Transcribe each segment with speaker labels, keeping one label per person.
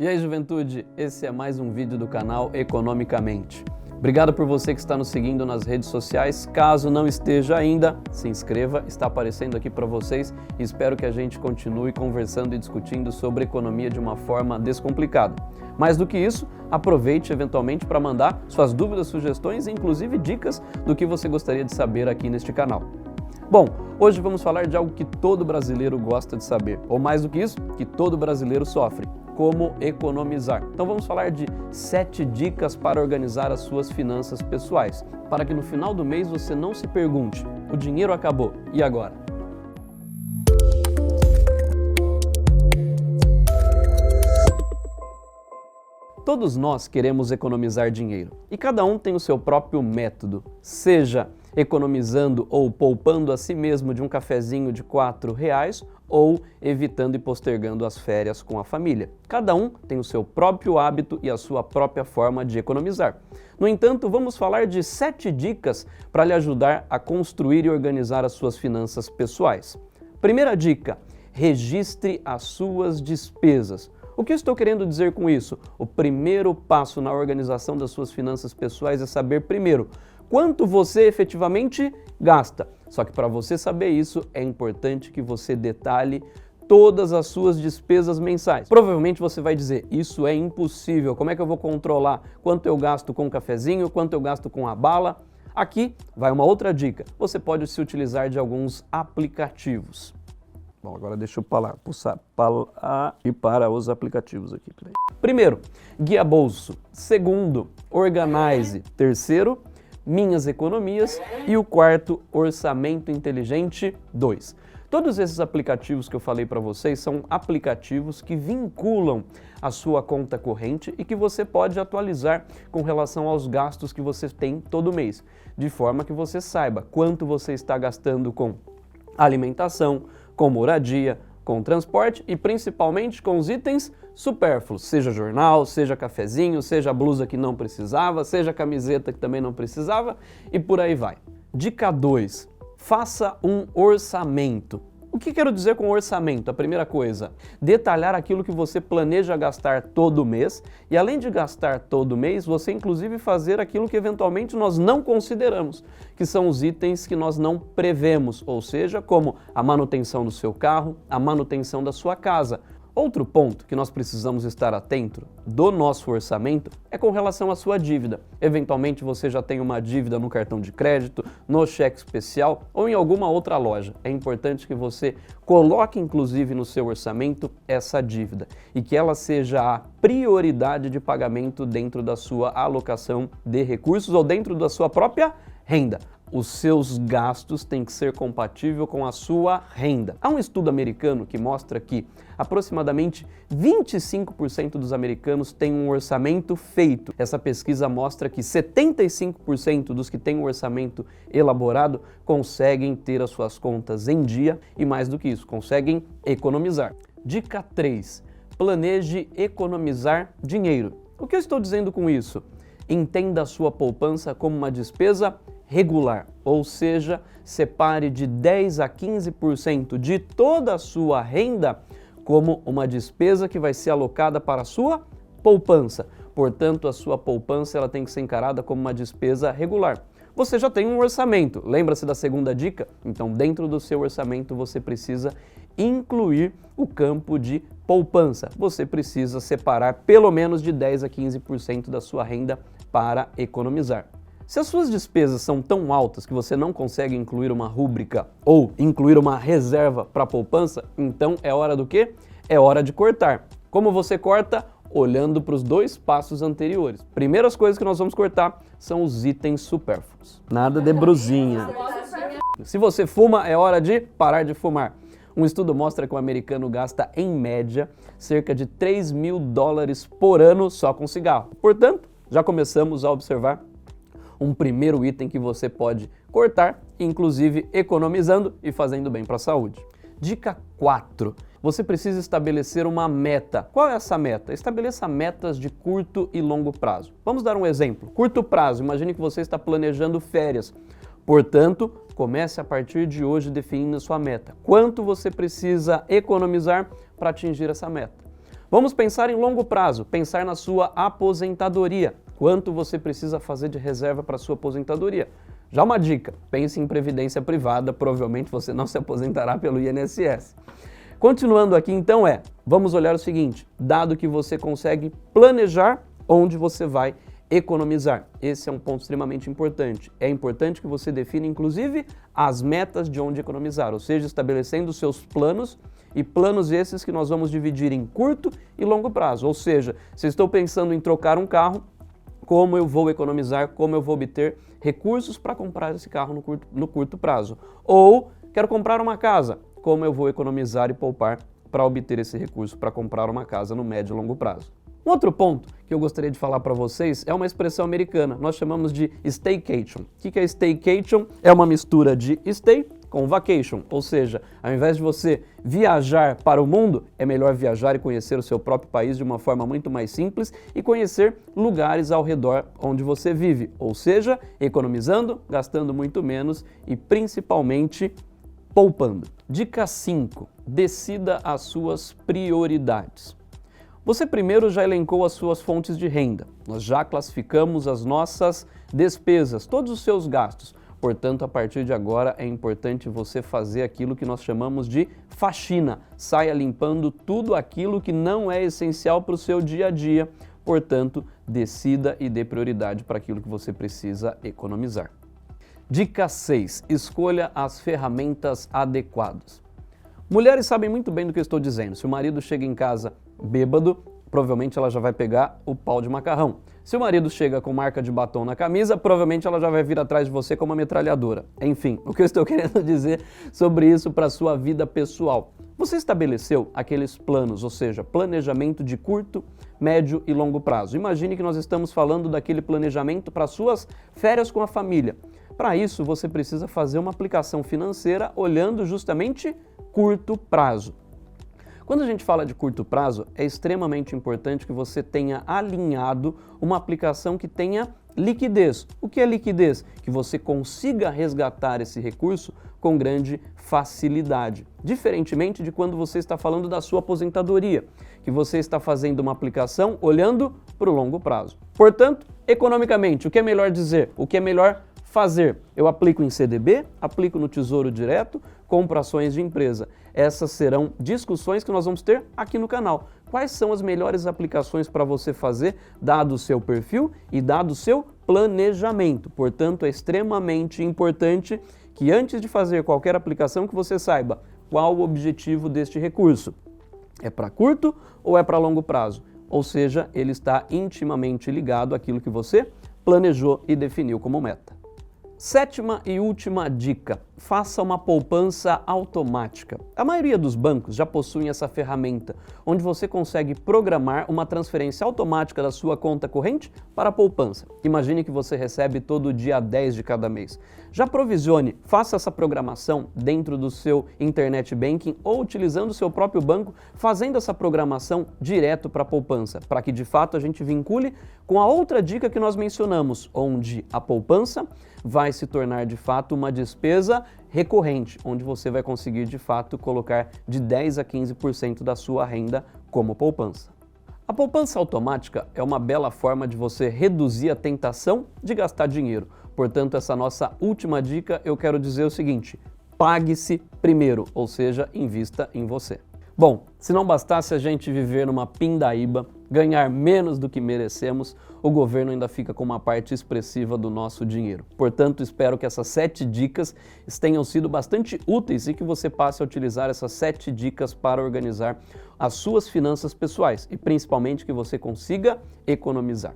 Speaker 1: E aí, juventude, esse é mais um vídeo do canal Economicamente. Obrigado por você que está nos seguindo nas redes sociais. Caso não esteja ainda, se inscreva, está aparecendo aqui para vocês e espero que a gente continue conversando e discutindo sobre economia de uma forma descomplicada. Mais do que isso, aproveite eventualmente para mandar suas dúvidas, sugestões e inclusive dicas do que você gostaria de saber aqui neste canal. Bom, hoje vamos falar de algo que todo brasileiro gosta de saber, ou mais do que isso, que todo brasileiro sofre: como economizar. Então vamos falar de 7 dicas para organizar as suas finanças pessoais, para que no final do mês você não se pergunte: o dinheiro acabou, e agora? Todos nós queremos economizar dinheiro e cada um tem o seu próprio método, seja economizando ou poupando a si mesmo de um cafezinho de R$ 4 ou evitando e postergando as férias com a família. Cada um tem o seu próprio hábito e a sua própria forma de economizar. No entanto, vamos falar de 7 dicas para lhe ajudar a construir e organizar as suas finanças pessoais. Primeira dica: registre as suas despesas. O que eu estou querendo dizer com isso? O primeiro passo na organização das suas finanças pessoais é saber primeiro quanto você efetivamente gasta. Só que para você saber isso, é importante que você detalhe todas as suas despesas mensais. Provavelmente você vai dizer: isso é impossível, como é que eu vou controlar quanto eu gasto com o cafezinho, quanto eu gasto com a bala? Aqui vai uma outra dica: você pode se utilizar de alguns aplicativos. Bom, agora deixa eu ir para os aplicativos aqui. Primeiro, Guia Bolso. Segundo, Organize. Terceiro, Minhas Economias. E o quarto, Orçamento Inteligente 2. Todos esses aplicativos que eu falei para vocês são aplicativos que vinculam a sua conta corrente e que você pode atualizar com relação aos gastos que você tem todo mês, de forma que você saiba quanto você está gastando com alimentação, com moradia, com transporte e principalmente com os itens supérfluos, seja jornal, seja cafezinho, seja blusa que não precisava, seja camiseta que também não precisava e por aí vai. Dica 2. Faça um orçamento. O que quero dizer com orçamento? A primeira coisa, detalhar aquilo que você planeja gastar todo mês e além de gastar todo mês, você inclusive fazer aquilo que eventualmente nós não consideramos, que são os itens que nós não prevemos, ou seja, como a manutenção do seu carro, a manutenção da sua casa. Outro ponto que nós precisamos estar atento do nosso orçamento é com relação à sua dívida. Eventualmente você já tem uma dívida no cartão de crédito, no cheque especial ou em alguma outra loja. É importante que você coloque inclusive no seu orçamento essa dívida e que ela seja a prioridade de pagamento dentro da sua alocação de recursos ou dentro da sua própria renda. Os seus gastos têm que ser compatíveis com a sua renda. Há um estudo americano que mostra que aproximadamente 25% dos americanos têm um orçamento feito. Essa pesquisa mostra que 75% dos que têm um orçamento elaborado conseguem ter as suas contas em dia e, mais do que isso, conseguem economizar. Dica 3. Planeje economizar dinheiro. O que eu estou dizendo com isso? Entenda a sua poupança como uma despesa regular, ou seja, separe de 10 a 15% de toda a sua renda como uma despesa que vai ser alocada para a sua poupança. Portanto, a sua poupança ela tem que ser encarada como uma despesa regular. Você já tem um orçamento, lembra-se da segunda dica? Então, dentro do seu orçamento, você precisa incluir o campo de poupança. Você precisa separar pelo menos de 10 a 15% da sua renda para economizar. Se as suas despesas são tão altas que você não consegue incluir uma rúbrica ou incluir uma reserva para poupança, então é hora do quê? É hora de cortar. Como você corta? Olhando para os 2 passos anteriores. Primeiras coisas que nós vamos cortar são os itens supérfluos. Nada de brusinha. Se você fuma, é hora de parar de fumar. Um estudo mostra que o americano gasta, em média, cerca de $3.000 por ano só com cigarro. Portanto, já começamos a observar um primeiro item que você pode cortar, inclusive economizando e fazendo bem para a saúde. Dica 4. Você precisa estabelecer uma meta. Qual é essa meta? Estabeleça metas de curto e longo prazo. Vamos dar um exemplo. Curto prazo, imagine que você está planejando férias. Portanto, comece a partir de hoje definindo a sua meta. Quanto você precisa economizar para atingir essa meta? Vamos pensar em longo prazo, pensar na sua aposentadoria. Quanto você precisa fazer de reserva para a sua aposentadoria? Já uma dica, pense em previdência privada, provavelmente você não se aposentará pelo INSS. Continuando aqui então vamos olhar o seguinte, dado que você consegue planejar onde você vai economizar. Esse é um ponto extremamente importante. É importante que você defina, inclusive, as metas de onde economizar, ou seja, estabelecendo seus planos, e planos esses que nós vamos dividir em curto e longo prazo. Ou seja, se estou pensando em trocar um carro, como eu vou economizar, como eu vou obter recursos para comprar esse carro no curto prazo. Ou quero comprar uma casa, como eu vou economizar e poupar para obter esse recurso para comprar uma casa no médio e longo prazo. Um outro ponto que eu gostaria de falar para vocês é uma expressão americana, nós chamamos de staycation. O que é staycation? É uma mistura de stay com vacation, ou seja, ao invés de você viajar para o mundo, é melhor viajar e conhecer o seu próprio país de uma forma muito mais simples e conhecer lugares ao redor onde você vive, ou seja, economizando, gastando muito menos e principalmente poupando. Dica 5. Decida as suas prioridades. Você primeiro já elencou as suas fontes de renda, nós já classificamos as nossas despesas, todos os seus gastos. Portanto, a partir de agora é importante você fazer aquilo que nós chamamos de faxina. Saia limpando tudo aquilo que não é essencial para o seu dia a dia. Portanto, decida e dê prioridade para aquilo que você precisa economizar. Dica 6. Escolha as ferramentas adequadas. Mulheres sabem muito bem do que eu estou dizendo. Se o marido chega em casa bêbado, provavelmente ela já vai pegar o pau de macarrão. Se o marido chega com marca de batom na camisa, provavelmente ela já vai vir atrás de você com uma metralhadora. Enfim, o que eu estou querendo dizer sobre isso para a sua vida pessoal? Você estabeleceu aqueles planos, ou seja, planejamento de curto, médio e longo prazo. Imagine que nós estamos falando daquele planejamento para suas férias com a família. Para isso, você precisa fazer uma aplicação financeira olhando justamente curto prazo. Quando a gente fala de curto prazo, é extremamente importante que você tenha alinhado uma aplicação que tenha liquidez. O que é liquidez? Que você consiga resgatar esse recurso com grande facilidade. Diferentemente de quando você está falando da sua aposentadoria, que você está fazendo uma aplicação olhando para o longo prazo. Portanto, economicamente, o que é melhor dizer? O que é melhor fazer? Eu aplico em CDB, aplico no Tesouro Direto, compro ações de empresa. Essas serão discussões que nós vamos ter aqui no canal. Quais são as melhores aplicações para você fazer, dado o seu perfil e dado o seu planejamento? Portanto, é extremamente importante que antes de fazer qualquer aplicação que você saiba qual o objetivo deste recurso. É para curto ou é para longo prazo? Ou seja, ele está intimamente ligado àquilo que você planejou e definiu como meta. Sétima e última dica, faça uma poupança automática. A maioria dos bancos já possuem essa ferramenta, onde você consegue programar uma transferência automática da sua conta corrente para a poupança. Imagine que você recebe todo dia 10 de cada mês. Já provisione, faça essa programação dentro do seu internet banking ou utilizando o seu próprio banco, fazendo essa programação direto para a poupança, para que de fato a gente vincule com a outra dica que nós mencionamos, onde a poupança vai se tornar de fato uma despesa recorrente, onde você vai conseguir de fato colocar de 10 a 15% da sua renda como poupança. A poupança automática é uma bela forma de você reduzir a tentação de gastar dinheiro. Portanto, essa nossa última dica, eu quero dizer o seguinte: pague-se primeiro, ou seja, invista em você. Bom, se não bastasse a gente viver numa pindaíba, ganhar menos do que merecemos, o governo ainda fica com uma parte expressiva do nosso dinheiro. Portanto, espero que essas 7 dicas tenham sido bastante úteis e que você passe a utilizar essas 7 dicas para organizar as suas finanças pessoais e principalmente que você consiga economizar.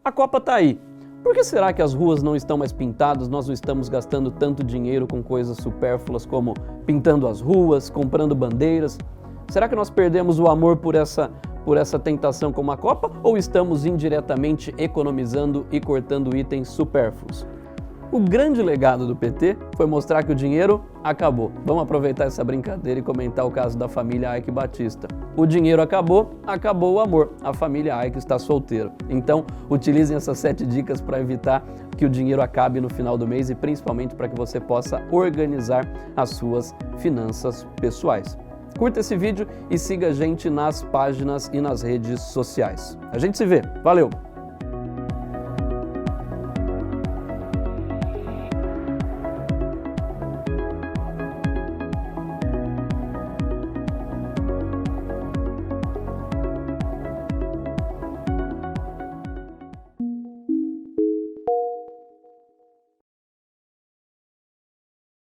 Speaker 1: A Copa está aí. Por que será que as ruas não estão mais pintadas, nós não estamos gastando tanto dinheiro com coisas supérfluas como pintando as ruas, comprando bandeiras? Será que nós perdemos o amor por essa tentação como a Copa ou estamos indiretamente economizando e cortando itens supérfluos? O grande legado do PT foi mostrar que o dinheiro acabou. Vamos aproveitar essa brincadeira e comentar o caso da família Eike Batista. O dinheiro acabou, acabou o amor. A família Eike está solteira. Então, utilizem essas 7 dicas para evitar que o dinheiro acabe no final do mês e principalmente para que você possa organizar as suas finanças pessoais. Curta esse vídeo e siga a gente nas páginas e nas redes sociais. A gente se vê. Valeu!